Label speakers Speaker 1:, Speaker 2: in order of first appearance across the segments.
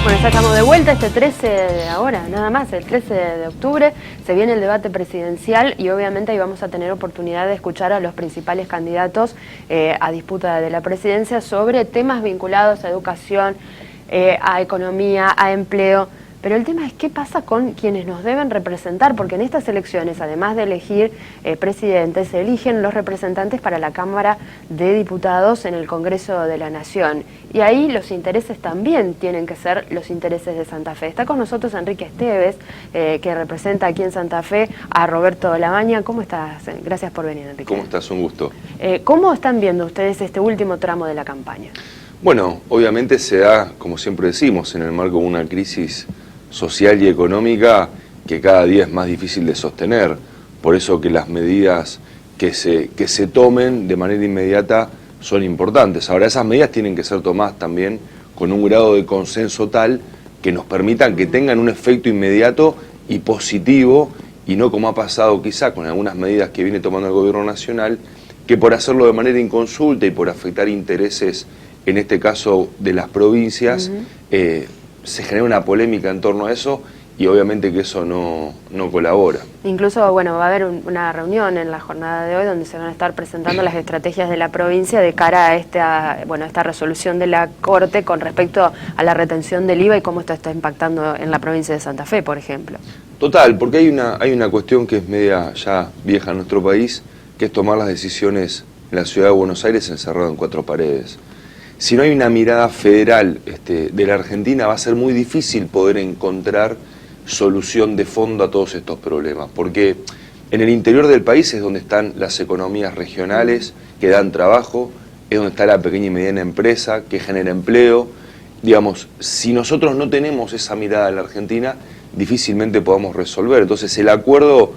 Speaker 1: Bueno, ya estamos de vuelta este 13 de ahora, nada más, el 13 de octubre se viene el debate presidencial y obviamente ahí vamos a tener oportunidad de escuchar a los principales candidatos a disputa de la presidencia sobre temas vinculados a educación, a economía, a empleo. Pero el tema es qué pasa con quienes nos deben representar, porque en estas elecciones, además de elegir presidentes, se eligen los representantes para la Cámara de Diputados en el Congreso de la Nación. Y ahí los intereses también tienen que ser los intereses de Santa Fe. Está con nosotros Enrique Esteves, que representa aquí en Santa Fe a Roberto Lamagna. ¿Cómo estás? Gracias por venir, Enrique.
Speaker 2: ¿Cómo estás? Un gusto.
Speaker 1: ¿Cómo están viendo ustedes este último tramo de la campaña?
Speaker 2: Bueno, obviamente se da, como siempre decimos, en el marco de una crisis social y económica que cada día es más difícil de sostener. Por eso que las medidas que se tomen de manera inmediata son importantes. Ahora, esas medidas tienen que ser tomadas también con un grado de consenso tal que nos permitan que tengan un efecto inmediato y positivo, y no como ha pasado quizá con algunas medidas que viene tomando el gobierno nacional, que por hacerlo de manera inconsulta y por afectar intereses, en este caso de las provincias, se genera una polémica en torno a eso y obviamente que eso no colabora. Incluso,
Speaker 1: bueno, va a haber una reunión en la jornada de hoy donde se van a estar presentando las estrategias de la provincia de cara a esta resolución de la Corte con respecto a la retención del IVA y cómo esto está impactando en la provincia de Santa Fe, por ejemplo.
Speaker 2: Total, porque hay una cuestión que es media ya vieja en nuestro país, que es tomar las decisiones en la ciudad de Buenos Aires encerrado en cuatro paredes. Si no hay una mirada federal de la Argentina, va a ser muy difícil poder encontrar solución de fondo a todos estos problemas, porque en el interior del país es donde están las economías regionales que dan trabajo, es donde está la pequeña y mediana empresa que genera empleo. Digamos, si nosotros no tenemos esa mirada en la Argentina, difícilmente podamos resolver. Entonces, el acuerdo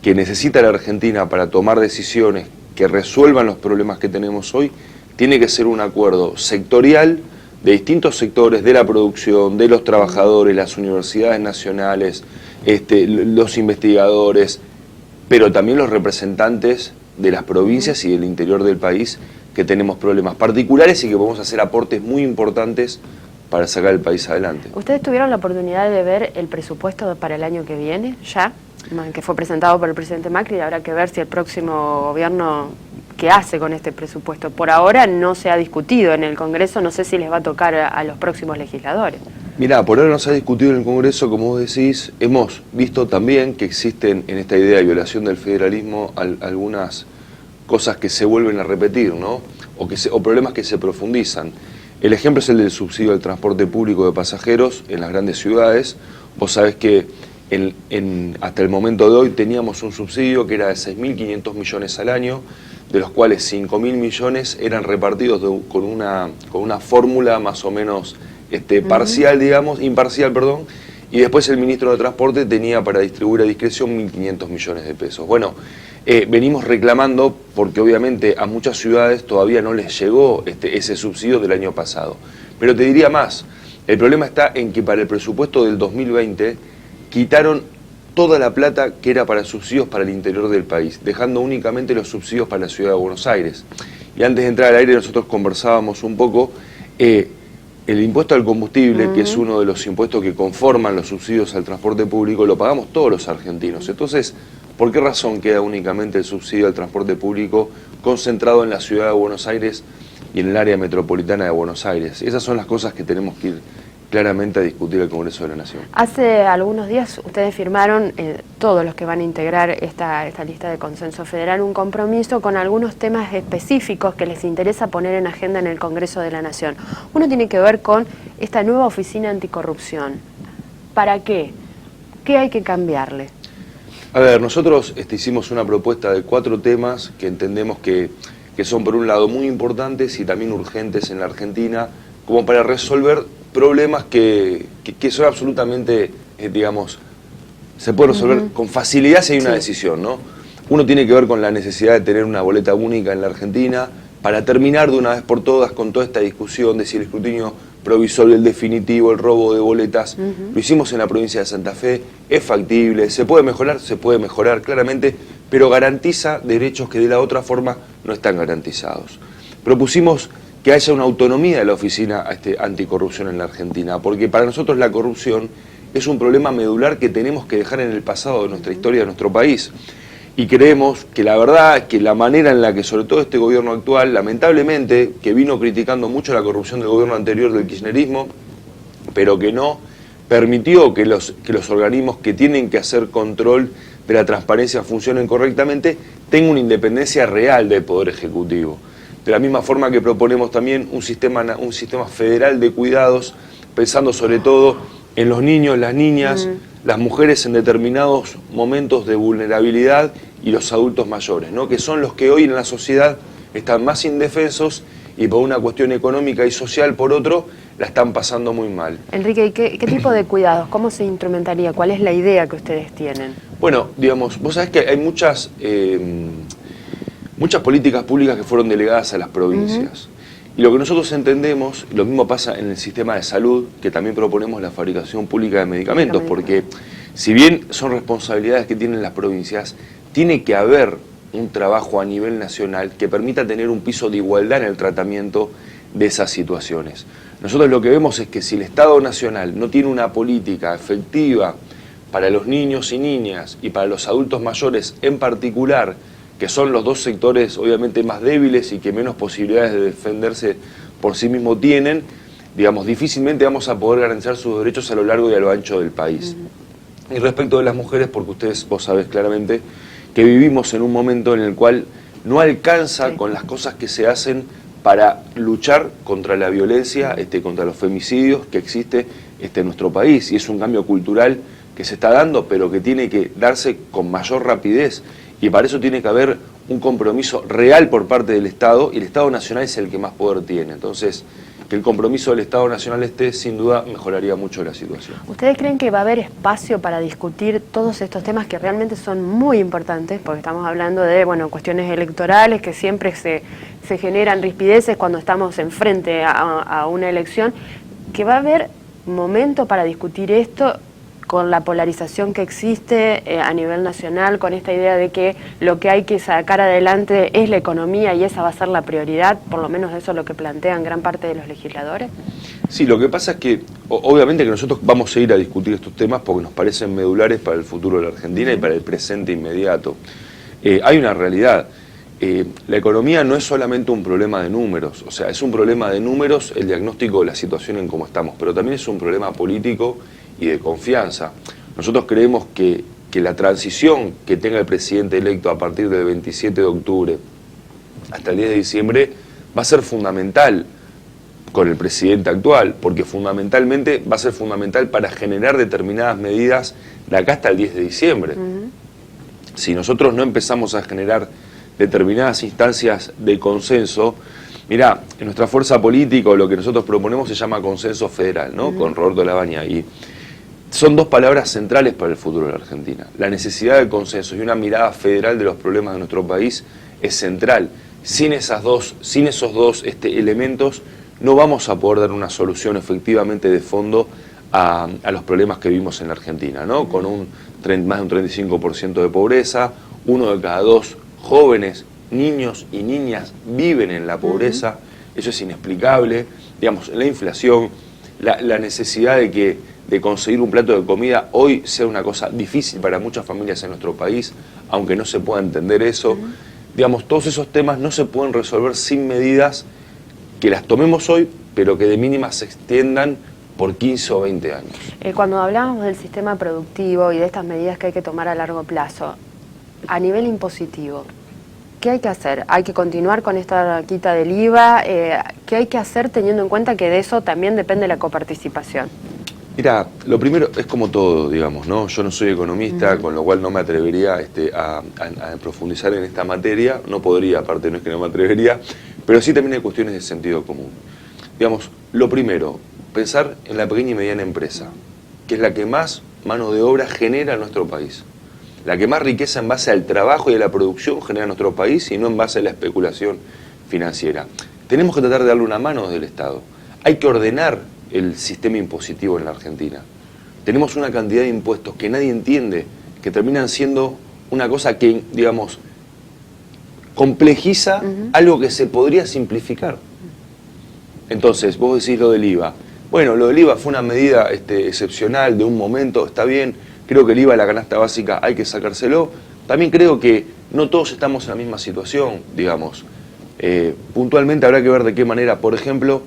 Speaker 2: que necesita la Argentina para tomar decisiones que resuelvan los problemas que tenemos hoy tiene que ser un acuerdo sectorial de distintos sectores de la producción, de los trabajadores, las universidades nacionales, los investigadores, pero también los representantes de las provincias y del interior del país que tenemos problemas particulares y que podemos hacer aportes muy importantes para sacar el país adelante.
Speaker 1: ¿Ustedes tuvieron la oportunidad de ver el presupuesto para el año que viene, ya? Que fue presentado por el presidente Macri, y habrá que ver si el próximo gobierno qué hace con este presupuesto. Por ahora no se ha discutido en el Congreso, no sé si les va a tocar a los próximos legisladores.
Speaker 2: Mirá, por ahora no se ha discutido en el Congreso, como vos decís. Hemos visto también que existen en esta idea de violación del federalismo algunas cosas que se vuelven a repetir, ¿no? O problemas que se profundizan. El ejemplo es el del subsidio al transporte público de pasajeros en las grandes ciudades. Vos sabés que hasta el momento de hoy teníamos un subsidio que era de 6.500 millones al año, de los cuales 5.000 millones eran repartidos con una fórmula más o menos imparcial, y después el ministro de Transporte tenía para distribuir a discreción 1.500 millones de pesos. Bueno, venimos reclamando porque obviamente a muchas ciudades todavía no les llegó ese subsidio del año pasado. Pero te diría más, el problema está en que para el presupuesto del 2020 quitaron toda la plata que era para subsidios para el interior del país, dejando únicamente los subsidios para la ciudad de Buenos Aires. Y antes de entrar al aire nosotros conversábamos un poco, el impuesto al combustible, que es uno de los impuestos que conforman los subsidios al transporte público, lo pagamos todos los argentinos. Entonces, ¿por qué razón queda únicamente el subsidio al transporte público concentrado en la ciudad de Buenos Aires y en el área metropolitana de Buenos Aires? Esas son las cosas que tenemos que ir claramente a discutir el Congreso de la Nación.
Speaker 1: Hace algunos días ustedes firmaron, todos los que van a integrar esta lista de consenso federal, un compromiso con algunos temas específicos que les interesa poner en agenda en el Congreso de la Nación. Uno tiene que ver con esta nueva oficina anticorrupción. ¿Para qué? ¿Qué hay que cambiarle?
Speaker 2: A ver, nosotros hicimos una propuesta de 4 temas que entendemos que son por un lado muy importantes y también urgentes en la Argentina, como para resolver problemas que son absolutamente, digamos, se puede resolver con facilidad si hay una decisión, ¿no? Uno tiene que ver con la necesidad de tener una boleta única en la Argentina para terminar de una vez por todas con toda esta discusión de si el escrutinio provisorio, el definitivo, el robo de boletas. Lo hicimos en la provincia de Santa Fe, es factible, se puede mejorar claramente, pero garantiza derechos que de la otra forma no están garantizados. Propusimos que haya una autonomía de la Oficina Anticorrupción en la Argentina, porque para nosotros la corrupción es un problema medular que tenemos que dejar en el pasado de nuestra historia, de nuestro país. Y creemos que la verdad, que la manera en la que sobre todo este gobierno actual, lamentablemente, que vino criticando mucho la corrupción del gobierno anterior del kirchnerismo, pero que no permitió que los organismos que tienen que hacer control de la transparencia funcionen correctamente, tengan una independencia real del Poder Ejecutivo. De la misma forma que proponemos también un sistema federal de cuidados, pensando sobre todo en los niños, las niñas, las mujeres en determinados momentos de vulnerabilidad y los adultos mayores, ¿no? Que son los que hoy en la sociedad están más indefensos y por una cuestión económica y social, por otro, la están pasando muy mal.
Speaker 1: Enrique, ¿y qué tipo de cuidados? ¿Cómo se instrumentaría? ¿Cuál es la idea que ustedes tienen?
Speaker 2: Bueno, digamos, vos sabés que hay muchas políticas públicas que fueron delegadas a las provincias. Y lo que nosotros entendemos, lo mismo pasa en el sistema de salud, que también proponemos la fabricación pública de medicamentos, porque si bien son responsabilidades que tienen las provincias, tiene que haber un trabajo a nivel nacional que permita tener un piso de igualdad en el tratamiento de esas situaciones. Nosotros lo que vemos es que si el Estado Nacional no tiene una política efectiva para los niños y niñas y para los adultos mayores en particular, que son los dos sectores obviamente más débiles y que menos posibilidades de defenderse por sí mismos tienen, digamos, difícilmente vamos a poder garantizar sus derechos a lo largo y a lo ancho del país. Y respecto de las mujeres, porque vos sabés claramente que vivimos en un momento en el cual no alcanza con las cosas que se hacen para luchar contra la violencia, contra los femicidios que existe en nuestro país. Y es un cambio cultural que se está dando, pero que tiene que darse con mayor rapidez. Y para eso tiene que haber un compromiso real por parte del Estado, y el Estado Nacional es el que más poder tiene. Entonces, que el compromiso del Estado Nacional sin duda mejoraría mucho la situación.
Speaker 1: ¿Ustedes creen que va a haber espacio para discutir todos estos temas que realmente son muy importantes? Porque estamos hablando de cuestiones electorales que siempre se generan rispideces cuando estamos enfrente a una elección. ¿Que va a haber momento para discutir esto con la polarización que existe a nivel nacional, con esta idea de que lo que hay que sacar adelante es la economía y esa va a ser la prioridad? Por lo menos eso es lo que plantean gran parte de los legisladores.
Speaker 2: Sí, lo que pasa es que obviamente que nosotros vamos a ir a discutir estos temas porque nos parecen medulares para el futuro de la Argentina y para el presente inmediato. Hay una realidad. La economía no es solamente un problema de números, o sea, es un problema de números el diagnóstico de la situación en cómo estamos, pero también es un problema político y de confianza. Nosotros creemos que la transición que tenga el presidente electo a partir del 27 de octubre hasta el 10 de diciembre va a ser fundamental con el presidente actual, porque fundamentalmente va a ser fundamental para generar determinadas medidas de acá hasta el 10 de diciembre. Si nosotros no empezamos a generar determinadas instancias de consenso, mirá, en nuestra fuerza política lo que nosotros proponemos se llama consenso federal, ¿no? Con Roberto Labaña, y son dos palabras centrales para el futuro de la Argentina. La necesidad de consenso y una mirada federal de los problemas de nuestro país es central. Sin esos dos elementos no vamos a poder dar una solución efectivamente de fondo a los problemas que vivimos en la Argentina, ¿no? Con más de un 35% de pobreza, 1 de cada 2 jóvenes, niños y niñas viven en la pobreza. Eso es inexplicable. Digamos, la inflación, la necesidad de conseguir un plato de comida hoy sea una cosa difícil para muchas familias en nuestro país, aunque no se pueda entender eso. Digamos, todos esos temas no se pueden resolver sin medidas que las tomemos hoy, pero que de mínima se extiendan por 15 o 20 años.
Speaker 1: Cuando hablábamos del sistema productivo y de estas medidas que hay que tomar a largo plazo, a nivel impositivo, ¿qué hay que hacer? ¿Hay que continuar con esta quita del IVA? ¿Qué hay que hacer teniendo en cuenta que de eso también depende la coparticipación?
Speaker 2: Mira, lo primero es como todo, digamos, ¿no? Yo no soy economista, con lo cual no me atrevería a profundizar en esta materia. No podría, aparte no es que no me atrevería, pero sí también hay cuestiones de sentido común. Digamos, lo primero, pensar en la pequeña y mediana empresa, que es la que más mano de obra genera en nuestro país. La que más riqueza en base al trabajo y a la producción genera en nuestro país y no en base a la especulación financiera. Tenemos que tratar de darle una mano desde el Estado. Hay que ordenar el sistema impositivo en la Argentina. Tenemos una cantidad de impuestos que nadie entiende, que terminan siendo una cosa que, digamos, complejiza algo que se podría simplificar. Entonces, vos decís lo del IVA. Bueno, lo del IVA fue una medida excepcional de un momento, está bien. Creo que el IVA de la canasta básica hay que sacárselo. También creo que no todos estamos en la misma situación, digamos. Puntualmente habrá que ver de qué manera, por ejemplo,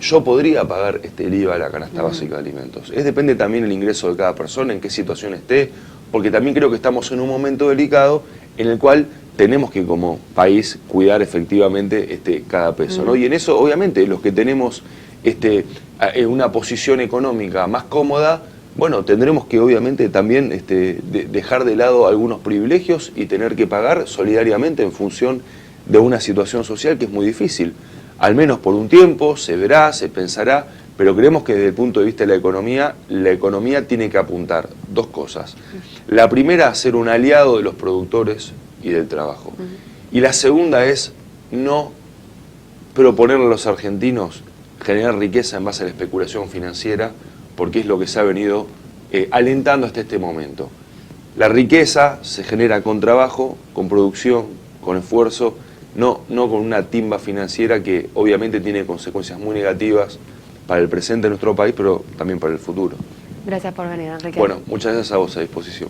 Speaker 2: yo podría pagar el IVA de la canasta básica de alimentos. Depende también del ingreso de cada persona, en qué situación esté, porque también creo que estamos en un momento delicado en el cual tenemos que como país cuidar efectivamente cada peso, ¿no? Y en eso, obviamente, los que tenemos una posición económica más cómoda, bueno, tendremos que obviamente también dejar de lado algunos privilegios y tener que pagar solidariamente en función de una situación social que es muy difícil. Al menos por un tiempo, se verá, se pensará, pero creemos que desde el punto de vista de la economía tiene que apuntar dos cosas. La primera, ser un aliado de los productores y del trabajo. Y la segunda es no proponerle a los argentinos generar riqueza en base a la especulación financiera, porque es lo que se ha venido alentando hasta este momento. La riqueza se genera con trabajo, con producción, con esfuerzo, no con una timba financiera que obviamente tiene consecuencias muy negativas para el presente de nuestro país, pero también para el futuro.
Speaker 1: Gracias por venir, Enrique.
Speaker 2: Bueno, muchas gracias a vos, a disposición.